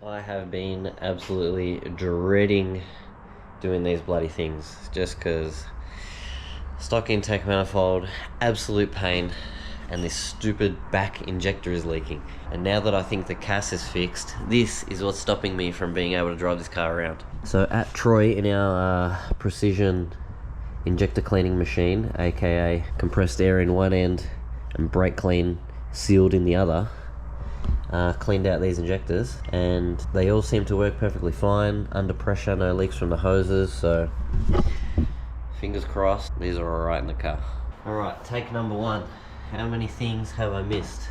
I have been absolutely dreading doing these bloody things just because stock intake manifold, absolute pain, and this stupid back injector is leaking. And now that I think the CAS is fixed, this is what's stopping me from being able to drive this car around. So at Troy, in our precision injector cleaning machine, aka compressed air in one end and brake clean sealed in the other, cleaned out these injectors and they all seem to work perfectly fine under pressure, no leaks from the hoses, so fingers crossed these are alright in the car. Alright, take number one. How many things have I missed?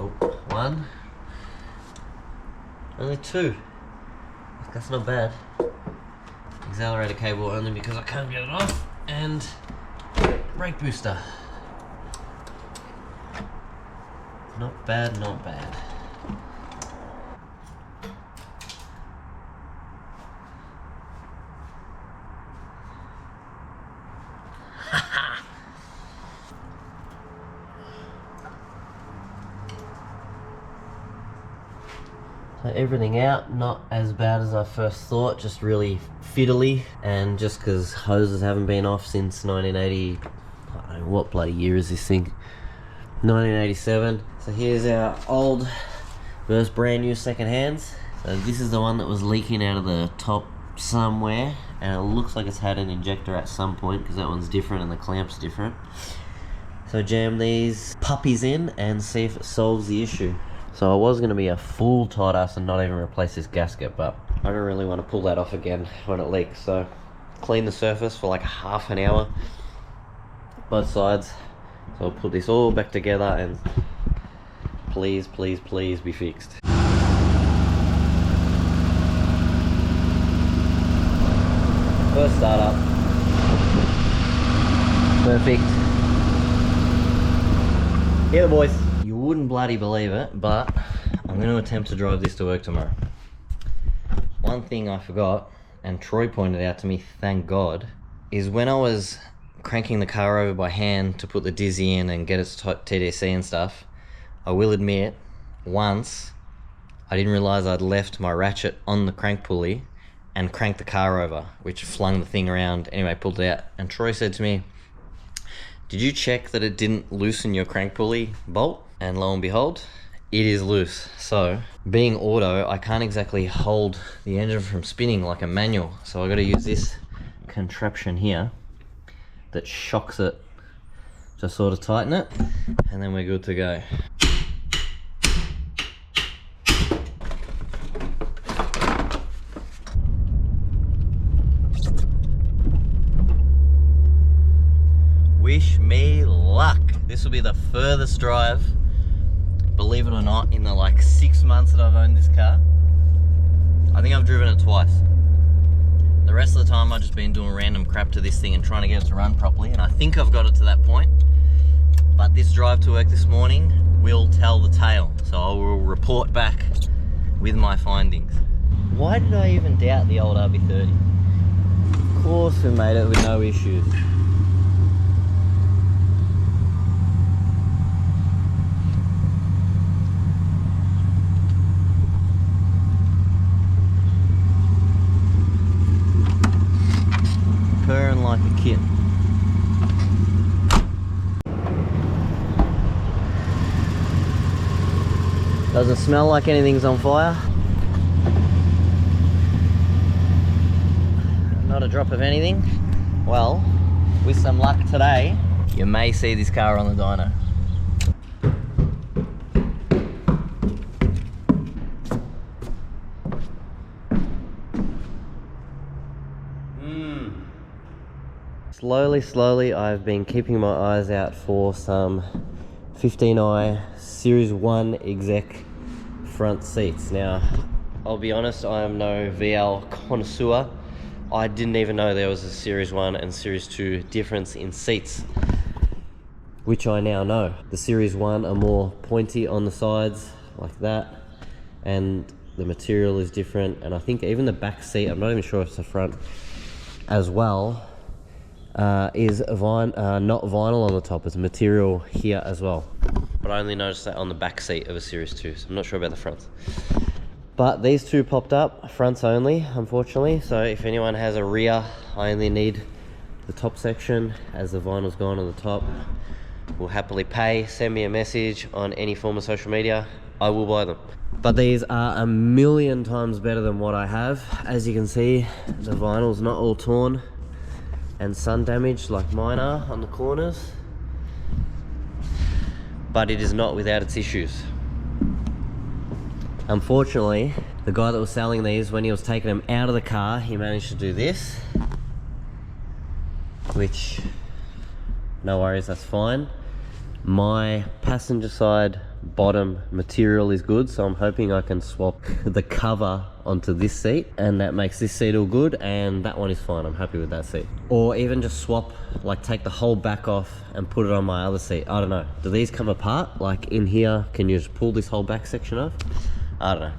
Oh, one. Only two. That's not bad. Accelerator cable only because I can't get it off, and brake booster. Not bad, not bad. So everything out, not as bad as I first thought, just really fiddly, and just because hoses haven't been off since 1980, I don't know what bloody year is this thing, 1987. So here's our old versus brand new second hands. So this is the one that was leaking out of the top somewhere, and it looks like it's had an injector at some point because that one's different and the clamp's different. So jam these puppies in and see if it solves the issue. So I was going to be a full tight ass and not even replace this gasket, but I don't really want to pull that off again when it leaks. So clean the surface for like half an hour, both sides. So I'll put this all back together and please, please, please be fixed. First startup. Perfect. Here, boys. You wouldn't bloody believe it, but I'm going to attempt to drive this to work tomorrow. One thing I forgot, and Troy pointed out to me, thank God, is when I was cranking the car over by hand to put the dizzy in and get its TDC and stuff, I will admit, once I didn't realize I'd left my ratchet on the crank pulley and cranked the car over, which flung the thing around. Anyway, pulled it out, and Troy said to me, did you check that it didn't loosen your crank pulley bolt? And lo and behold, it is loose. So being auto, I can't exactly hold the engine from spinning like a manual, so I got to use this contraption here that shocks it to sort of tighten it, and then we're good to go. Wish me luck. This will be the furthest drive, believe it or not, in the like 6 months that I've owned this car. I think I've driven it twice. The rest of the time I've just been doing random crap to this thing and trying to get it to run properly, and I think I've got it to that point. But this drive to work this morning will tell the tale, so I will report back with my findings. Why did I even doubt the old RB30? Of course we made it with no issues. Purring like a kid. Doesn't smell like anything's on fire. Not a drop of anything. Well, with some luck today, you may see this car on the dyno. Slowly, I've been keeping my eyes out for some 15i Series 1 exec front seats. Now, I'll be honest, I am no VL connoisseur. I didn't even know there was a Series 1 and Series 2 difference in seats, which I now know. The Series 1 are more pointy on the sides, like that, and the material is different, and I think even the back seat, I'm not even sure if it's the front as well, is not vinyl on the top. It's material here as well. But I only noticed that on the back seat of a Series 2, so I'm not sure about the fronts. But these two popped up, fronts only, unfortunately. So if anyone has a rear, I only need the top section, as the vinyl's gone on the top. Will happily pay. Send me a message on any form of social media. I will buy them. But these are a million times better than what I have. As you can see, the vinyl's not all torn and sun damaged like mine are on the corners. But it is not without its issues. Unfortunately, the guy that was selling these, when he was taking them out of the car, he managed to do this. Which, no worries, that's fine. My passenger side bottom material is good, so I'm hoping I can swap the cover onto this seat, and that makes this seat all good, and that one is fine. I'm happy with that seat. Or even just swap, like take the whole back off and put it on my other seat. I don't know. Do these come apart? Like in here, can you just pull this whole back section off? I don't know.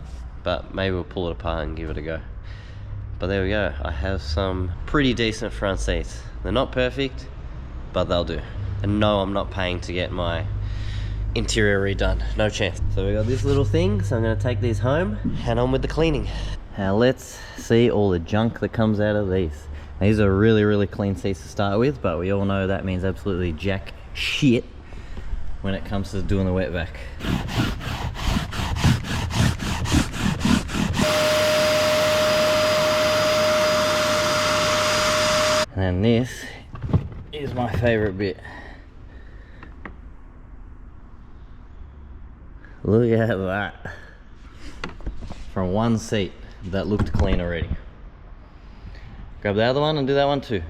But maybe we'll pull it apart and give it a go. But there we go. I have some pretty decent front seats. They're not perfect, but they'll do. And no, I'm not paying to get my interior redone. No chance. So we got this little thing, so I'm gonna take these home and on with the cleaning. Now let's see all the junk that comes out of these. These are really, really clean seats to start with, but we all know that means absolutely jack shit when it comes to doing the wetback. And then this is my favorite bit. Look at that. From one seat that looked clean already. Grab the other one and do that one too.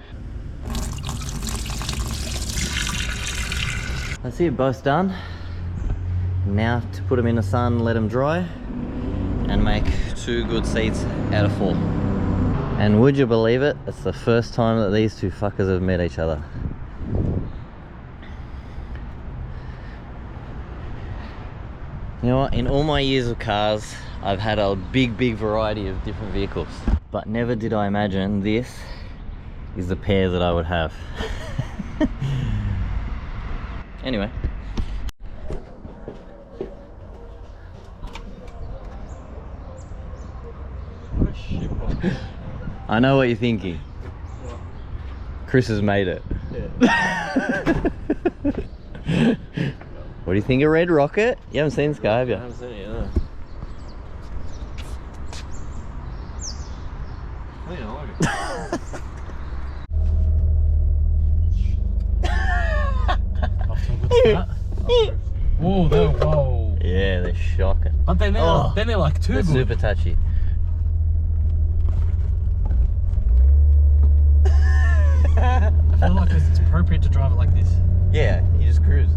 That's it, both done. Now to put them in the sun, let them dry, and make 2 good seats out of 4. And would you believe it, it's the first time that these two fuckers have met each other. You know what, in all my years of cars, I've had a big variety of different vehicles. But never did I imagine this is the pair that I would have. Anyway. What a shitbox. I know what you're thinking. What? Chris has made it. Yeah. What do you think of Red Rocket? You haven't seen this guy, have you? I haven't seen it yet, no. I think I like it. Off to a good start. Whoa, whoa. Yeah, they're shocking. But then they're like too They're good. super touchy. I feel like it's appropriate to drive it like this. Yeah, you just cruise.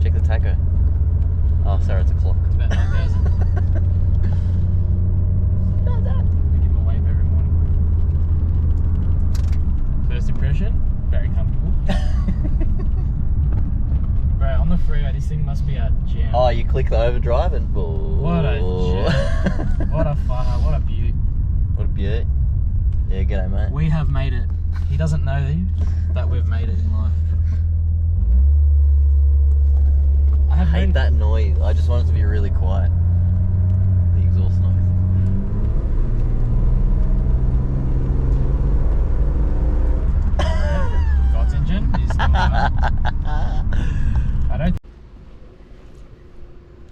Check the tacho. Oh, sorry, it's a clock. It's about 9,000. We give them a wave every morning. First impression, very comfortable. Bro, on the freeway, this thing must be a gem. Oh, you click the overdrive and... What a gem. What a funner, what a beaut. What a beaut. Yeah, g'day, mate. We have made it. He doesn't know that we've made it in life. I hate that noise. I just want it to be really quiet. The exhaust noise. God's engine is going on. I don't.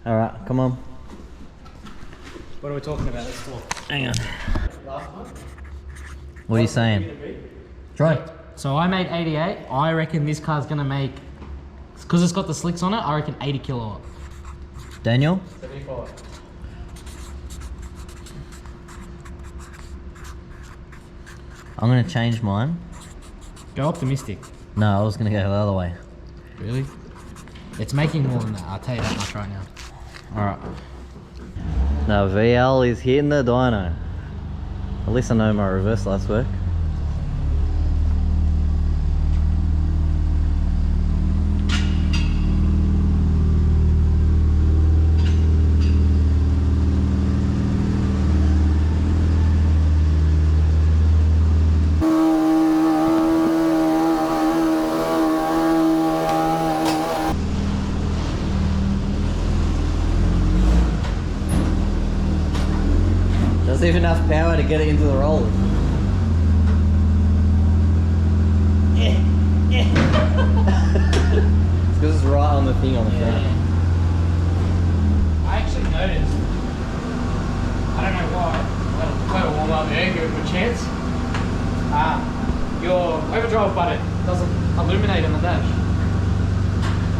Alright, come on. What are we talking about? Let's talk. Hang on. What are you saying? Right. So I made 88. I reckon this car's gonna make, because it's got the slicks on it, I reckon 80 kilowatt. Daniel? 75. I'm gonna change mine. Go optimistic. No, I was gonna go the other way. Really? It's making more than that, I'll tell you that much right now. Alright. Now VL is hitting the dyno. At least I know my reverse lights work. enough power to get it into the rollers. It's because it's right on the thing on the front. I actually noticed. I don't know why. I'll warm up there, give it a good chance. Your overdrive button doesn't illuminate on the dash.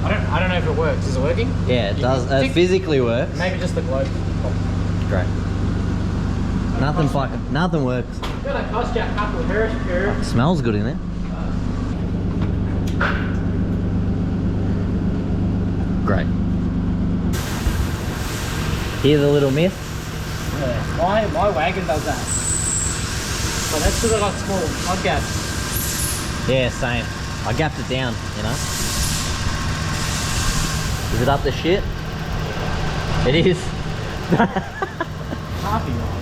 I don't know if it works. Is it working? Yeah, it does. It physically works. Maybe just the globe. Great. Nothing works. Gonna cost you a couple of euros. Smells good in there. Great. Hear the little mist? Yeah. My wagon does that. But that's because I got small mud gaps. Yeah, same. I gapped it down, you know. Is it up the shit? It is. Happy one.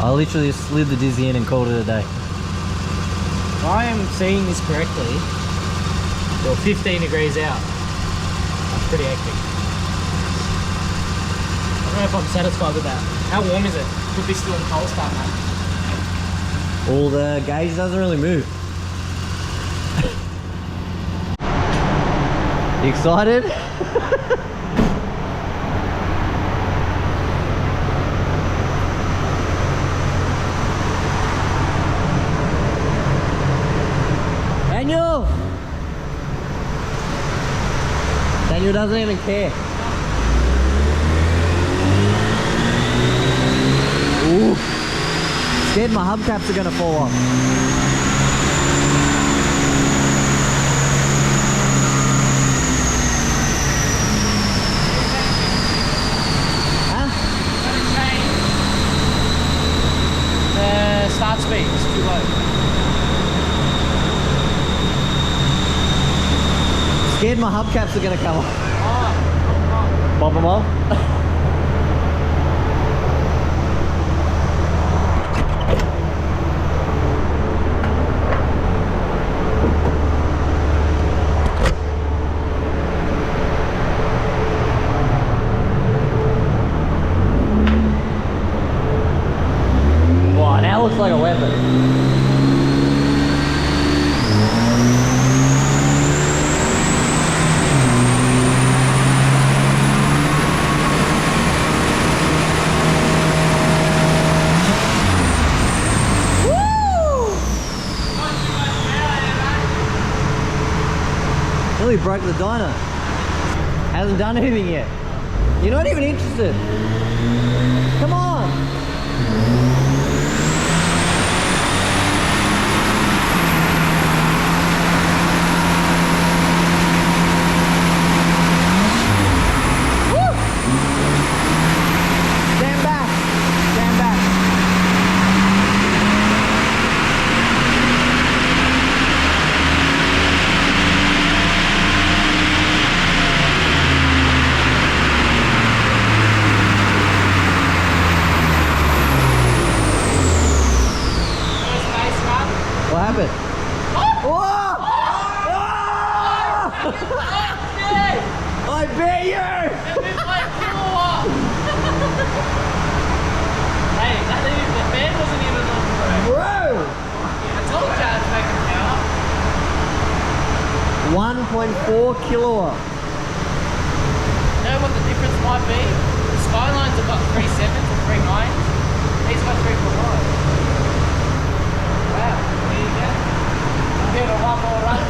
I literally just slid the dizzy in and called it a day. If I am seeing this correctly, you're 15 degrees out. That's pretty hectic. I don't know if I'm satisfied with that. How warm is it? Could be still in cold start, man. Well, the gauge doesn't really move. You excited? Daniel! Daniel doesn't even care. Ooh. Scared my hubcaps are gonna fall off. Huh? The start speed is too low. Scared my hubcaps are gonna come off. Oh, Pop them off. Wow, that looks like a weapon. Nearly broke the DYNO. Hasn't done anything yet. You're not even interested. Come on. Woo! Stand back. Stand back. What happened? Whoa! I bet you! Hey, the fan wasn't even on, bro. Bro! I told you I was making power. 1.4 kilowatt. You know what the difference might be? The Skylines have got 3 sevens and 3 nines. These got 3 4 nines. Wow, there you go. Give it one more run.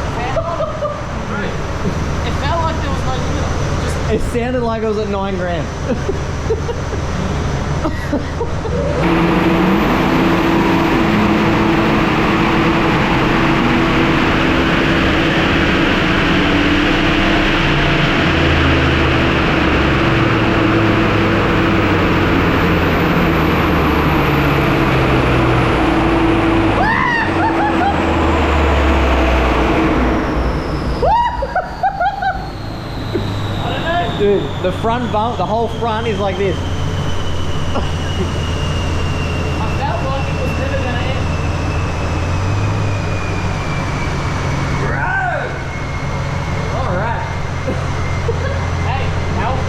It felt like there was no limit. Just It sounded like it was at 9 grand. Dude, the front bump, the whole front is like this. I felt like it was never gonna end. Alright. Hey, help.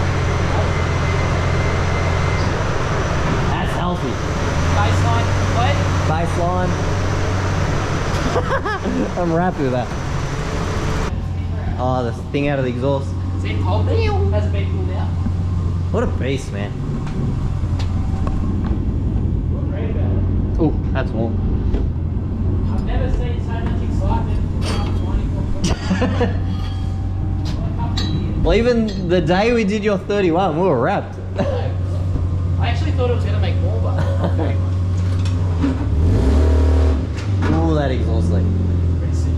I'm happy with that. Oh, the thing out of the exhaust. See it cold there? Hasn't been pulled out. What a beast, man. Wouldn't read about it. Oh, that's warm. I've never seen so much excitement from 24. Well, even the day we did your 31, we were wrapped. I actually thought it was going to make more, but not very much. Ooh, that exhaust leak. Pretty sick.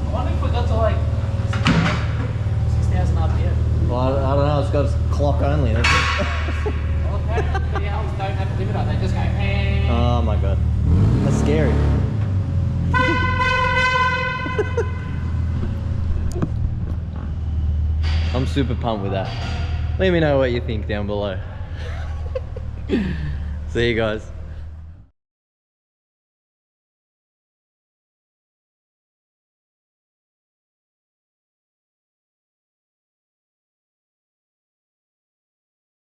I wonder if we got to like 6,000 RPM. Well, I don't know, it's got clock only. Well, apparently the owls don't have a limiter, they just go, eh. Oh my god. That's scary. I'm super pumped with that. Let me know what you think down below. See you guys.